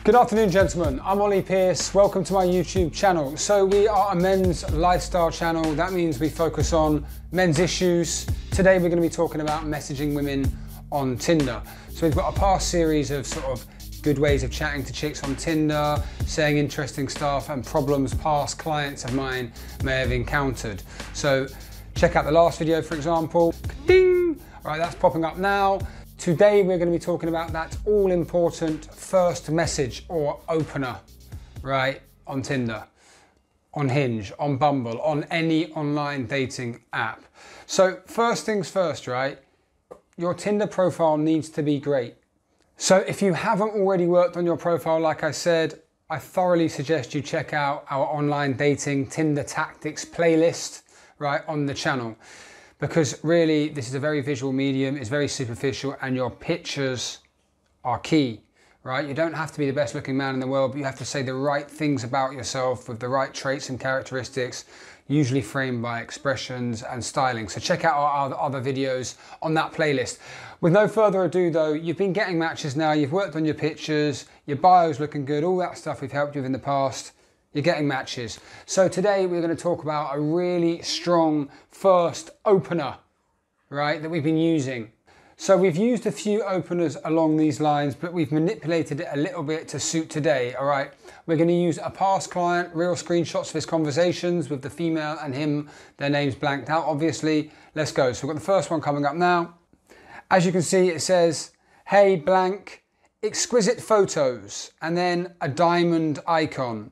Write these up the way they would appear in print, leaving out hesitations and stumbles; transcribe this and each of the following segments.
Good afternoon, gentlemen. I'm Ollie Pearce. Welcome to my YouTube channel. So we are a men's lifestyle channel. That means we focus on men's issues. Today we're going to be talking about messaging women on Tinder. So we've got a past series of sort of good ways of chatting to chicks on Tinder, saying interesting stuff and problems past clients of mine may have encountered. So check out the last video, for example. Ding! All right, that's popping up now. Today we're going to be talking about that all-important first message or opener, right, on Tinder, on Hinge, on Bumble, on any online dating app. So first things first, right, your Tinder profile needs to be great. So if you haven't already worked on your profile, like I said, I thoroughly suggest you check out our online dating Tinder tactics playlist, right, on the channel. Because really, this is a very visual medium, it's very superficial, and your pictures are key, right? You don't have to be the best looking man in the world, but you have to say the right things about yourself with the right traits and characteristics, usually framed by expressions and styling. So check out our other videos on that playlist. With no further ado though, you've been getting matches now, you've worked on your pictures, your bio's looking good, all that stuff we've helped you with in the past. You're getting matches. So today we're going to talk about a really strong first opener, right, that we've been using. So we've used a few openers along these lines, but we've manipulated it a little bit to suit today, all right? We're going to use a past client, real screenshots of his conversations with the female and him, their names blanked out, obviously. Let's go. So we've got the first one coming up now. As you can see, it says, "Hey, blank, exquisite photos," and then a diamond icon. ...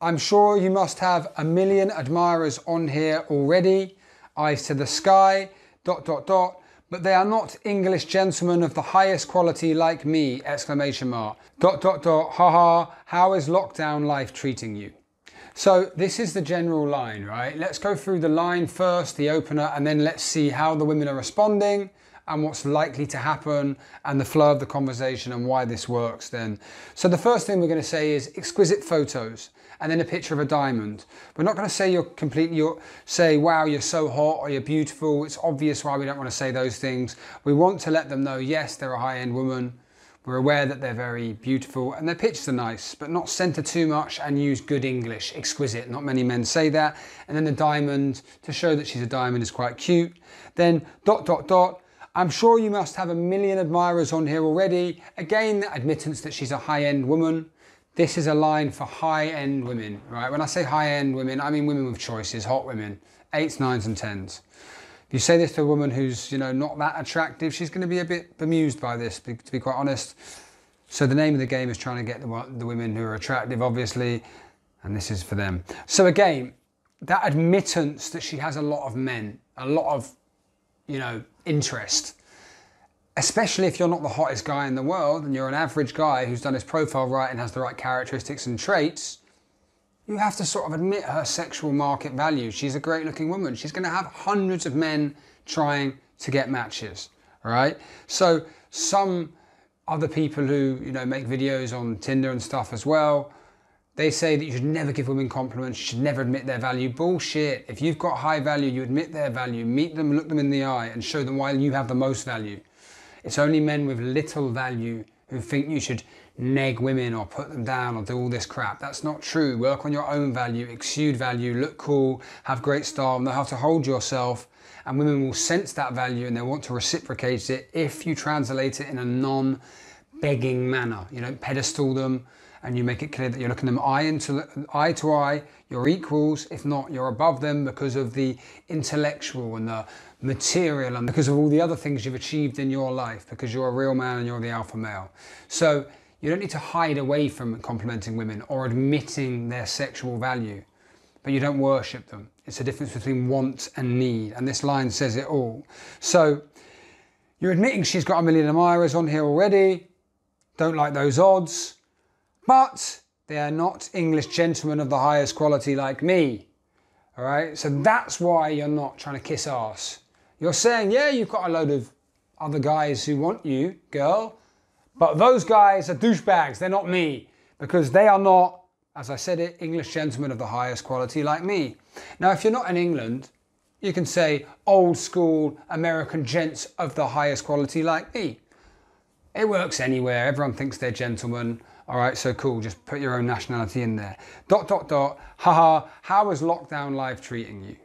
I'm sure you must have a million admirers on here already. Eyes to the sky. ... But they are not English gentlemen of the highest quality like me! Exclamation mark. ... Haha, how is lockdown life treating you? So this is the general line, right? Let's go through the line first, the opener, and then let's see how the women are responding and what's likely to happen and the flow of the conversation and why this works then. So the first thing we're going to say is exquisite photos and then a picture of a diamond. We're not going to say say, wow, you're so hot or you're beautiful. It's obvious why we don't want to say those things. We want to let them know, yes, they're a high-end woman. We're aware that they're very beautiful and their pictures are nice, but not center too much and use good English, exquisite. Not many men say that. And then the diamond, to show that she's a diamond, is quite cute. Then ... I'm sure you must have a million admirers on here already. Again, the admittance that she's a high-end woman. This is a line for high-end women, right? When I say high-end women, I mean women with choices, hot women, 8s, 9s and 10s. If you say this to a woman who's, you know, not that attractive, she's going to be a bit bemused by this, to be quite honest. So the name of the game is trying to get the women who are attractive, obviously, and this is for them. So again, that admittance that she has a lot of men, a lot of, you know, interest, especially if you're not the hottest guy in the world and you're an average guy who's done his profile right and has the right characteristics and traits, you have to sort of admit her sexual market value. She's a great looking woman. She's going to have hundreds of men trying to get matches, all right? So some other people who, you know, make videos on Tinder and stuff as well, they say that you should never give women compliments, you should never admit their value. Bullshit. If you've got high value, you admit their value, meet them, look them in the eye and show them why you have the most value. It's only men with little value who think you should neg women or put them down or do all this crap. That's not true. Work on your own value, exude value, look cool, have great style, know how to hold yourself, and women will sense that value and they want to reciprocate it if you translate it in a non-begging manner. You don't pedestal them, and you make it clear that you're looking them eye to eye, you're equals, if not, you're above them because of the intellectual and the material and because of all the other things you've achieved in your life, because you're a real man and you're the alpha male. So you don't need to hide away from complimenting women or admitting their sexual value, but you don't worship them. It's a difference between want and need, and this line says it all. So you're admitting she's got a million admirers on here already, don't like those odds, but they are not English gentlemen of the highest quality like me, all right? So that's why you're not trying to kiss ass. You're saying, yeah, you've got a load of other guys who want you, girl, but those guys are douchebags, they're not me, because they are not, as I said it, English gentlemen of the highest quality like me. Now, if you're not in England, you can say old school American gents of the highest quality like me. It works anywhere. Everyone thinks they're gentlemen. All right, so cool. Just put your own nationality in there. ... Haha, how is lockdown life treating you?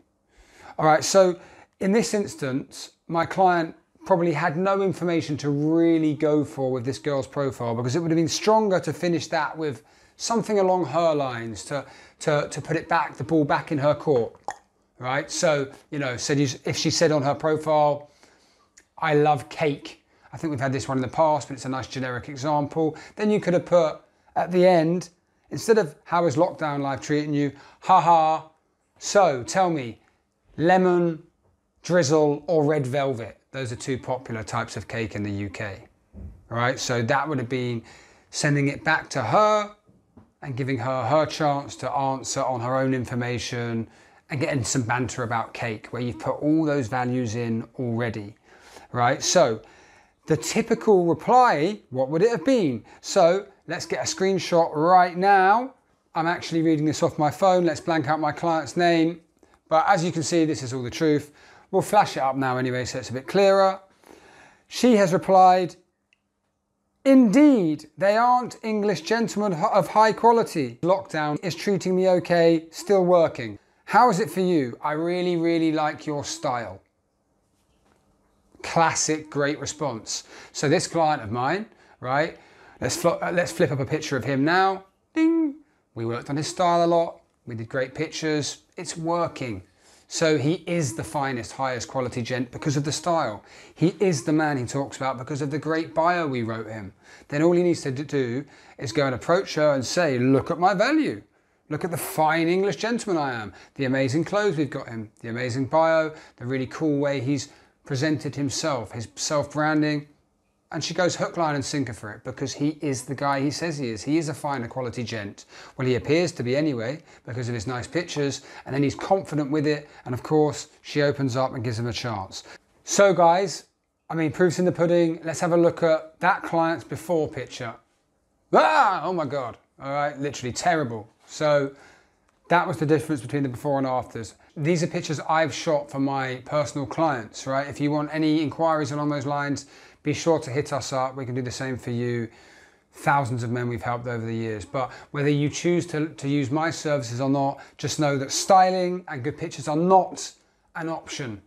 All right, so in this instance, my client probably had no information to really go for with this girl's profile, because it would have been stronger to finish that with something along her lines to put it back, the ball back in her court, right? So, you know, if she said on her profile, I love cake. I think we've had this one in the past, but it's a nice generic example. Then you could have put at the end, instead of how is lockdown life treating you, haha, so tell me, lemon, drizzle or red velvet. Those are two popular types of cake in the UK. All right, so that would have been sending it back to her and giving her her chance to answer on her own information and getting some banter about cake where you've put all those values in already, right? So the typical reply, what would it have been? So let's get a screenshot right now. I'm actually reading this off my phone. Let's blank out my client's name. But as you can see, this is all the truth. We'll flash it up now anyway, so it's a bit clearer. She has replied, indeed, they aren't English gentlemen of high quality. Lockdown is treating me okay, still working. How is it for you? I really, really like your style. Classic, great response. So this client of mine, right? Let's flip up a picture of him now. Ding. We worked on his style a lot. We did great pictures. It's working. So he is the finest, highest quality gent because of the style. He is the man he talks about because of the great bio we wrote him. Then all he needs to do is go and approach her and say, look at my value. Look at the fine English gentleman I am. The amazing clothes we've got him. The amazing bio. The really cool way he's presented himself. His self-branding. And she goes hook, line and sinker for it because he is the guy he says he is. He is a finer quality gent. Well, he appears to be anyway because of his nice pictures, and then he's confident with it. And of course, she opens up and gives him a chance. So guys, I mean, proof's in the pudding. Let's have a look at that client's before picture. Ah, oh my God. All right, literally terrible. So that was the difference between the before and afters. These are pictures I've shot for my personal clients, right? If you want any inquiries along those lines, be sure to hit us up. We can do the same for you. Thousands of men we've helped over the years. But whether you choose to use my services or not, just know that styling and good pictures are not an option,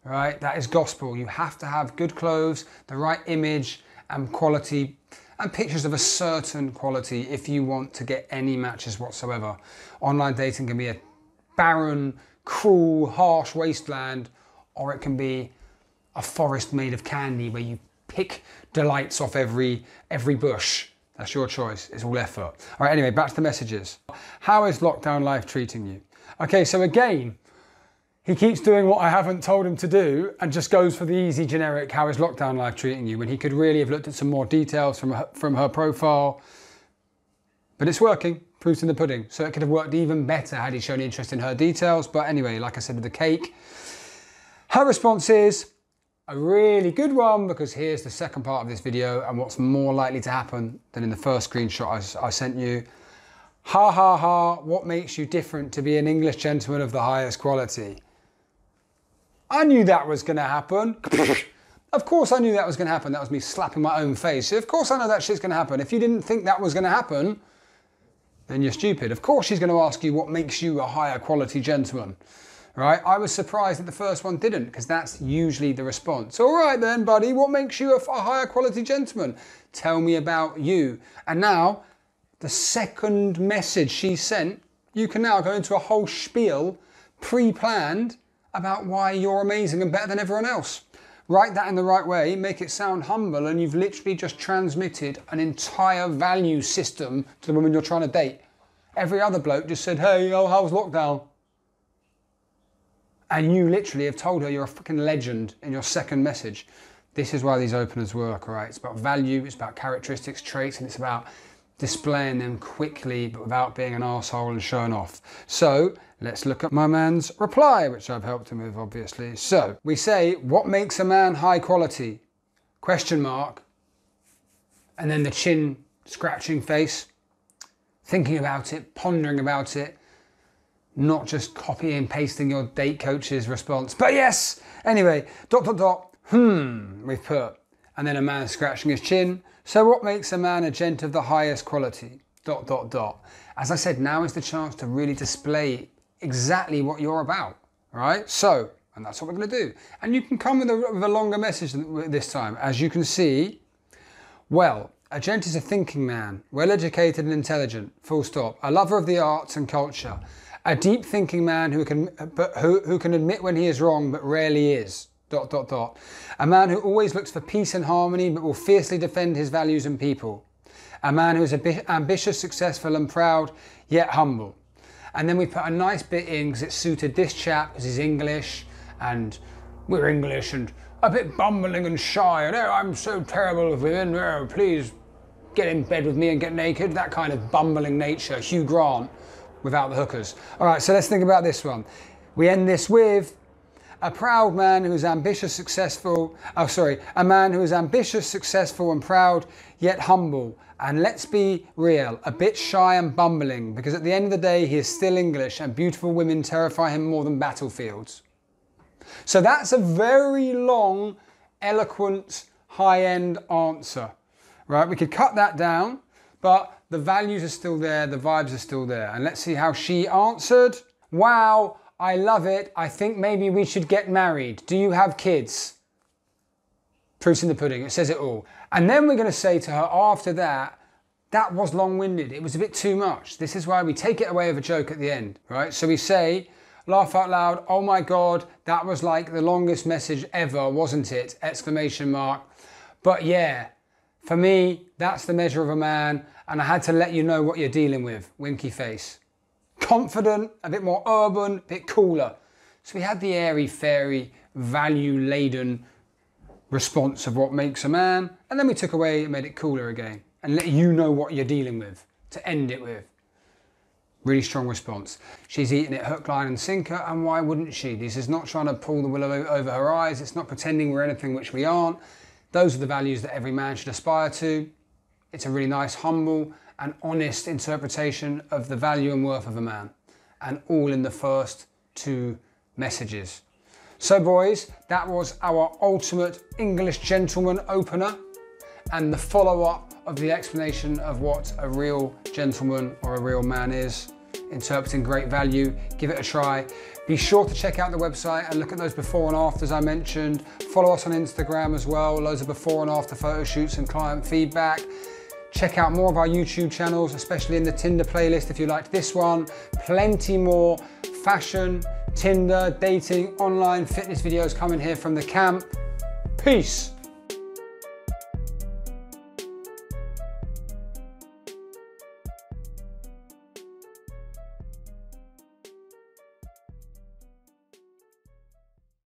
right? That is gospel. You have to have good clothes, the right image and quality, and pictures of a certain quality if you want to get any matches whatsoever. Online dating can be a barren, cruel, harsh wasteland, or it can be a forest made of candy where you pick delights off every bush. That's your choice. It's all effort. All right, anyway, back to the messages. How is lockdown life treating you? Okay, so again, he keeps doing what I haven't told him to do and just goes for the easy generic, how is lockdown life treating you, when he could really have looked at some more details from her profile. But it's working. Proof's in the pudding. So it could have worked even better had he shown interest in her details. But anyway, like I said with the cake, her response is a really good one, because here's the second part of this video and what's more likely to happen than in the first screenshot I sent you. Ha ha ha, what makes you different to be an English gentleman of the highest quality? I knew that was going to happen. Of course I knew that was going to happen. That was me slapping my own face. Of course I know that shit's going to happen. If you didn't think that was going to happen, then you're stupid. Of course she's going to ask you what makes you a higher quality gentleman. Right? I was surprised that the first one didn't, because that's usually the response. All right then, buddy, what makes you a higher quality gentleman? Tell me about you. And now, the second message she sent, you can now go into a whole spiel, pre-planned, about why you're amazing and better than everyone else. Write that in the right way, make it sound humble, and you've literally just transmitted an entire value system to the woman you're trying to date. Every other bloke just said, hey, oh, how's lockdown? And you literally have told her you're a fucking legend in your second message. This is why these openers work, all right? It's about value, it's about characteristics, traits, and it's about displaying them quickly, but without being an arsehole and showing off. So let's look at my man's reply, which I've helped him with, obviously. So we say, what makes a man high quality? Question mark. And then the chin scratching face, thinking about it, pondering about it, not just copying and pasting your date coach's response. But yes, anyway, ... we've put And then a man scratching his chin. So what makes a man a gent of the highest quality? ... As I said, now is the chance to really display exactly what you're about, right? So, and that's what we're going to do. And you can come with a longer message this time. As you can see, well, a gent is a thinking man, well-educated and intelligent, full stop. A lover of the arts and culture. A deep-thinking man who can admit when he is wrong, but rarely is. ... A man who always looks for peace and harmony, but will fiercely defend his values and people. A man who is ambitious, successful and proud, yet humble. And then we put a nice bit in because it suited this chap because he's English and we're English and a bit bumbling and shy and, oh, I'm so terrible with women, oh, please get in bed with me and get naked. That kind of bumbling nature, Hugh Grant without the hookers. All right, so let's think about this one. We end this with a proud man who is ambitious, successful, a man who is ambitious, successful and proud, yet humble. And let's be real, a bit shy and bumbling, because at the end of the day, he is still English and beautiful women terrify him more than battlefields. So that's a very long, eloquent, high-end answer, right? We could cut that down, but the values are still there, the vibes are still there. And let's see how she answered. Wow, I love it. I think maybe we should get married. Do you have kids? Proof's in the pudding, it says it all. And then we're going to say to her after that, that was long-winded. It was a bit too much. This is why we take it away with a joke at the end, right? So we say, laugh out loud, oh my God, that was like the longest message ever, wasn't it? Exclamation mark. But yeah, for me, that's the measure of a man. And I had to let you know what you're dealing with. Winky face. Confident, a bit more urban, a bit cooler. So we had the airy, fairy, value-laden response of what makes a man, and then we took away and made it cooler again and let you know what you're dealing with to end it with. Really strong response. She's eating it hook, line and sinker, and why wouldn't she? This is not trying to pull the wool over her eyes. It's not pretending we're anything which we aren't. Those are the values that every man should aspire to. It's a really nice, humble and honest interpretation of the value and worth of a man, and all in the first two messages. So boys, that was our ultimate English gentleman opener and the follow-up of the explanation of what a real gentleman or a real man is, interpreting great value. Give it a try. Be sure to check out the website and look at those before and afters I mentioned. Follow us on Instagram as well, loads of before and after photo shoots and client feedback. Check out more of our YouTube channels, especially in the Tinder playlist if you liked this one. Plenty more fashion, Tinder, dating, online fitness videos coming here from the camp. Peace.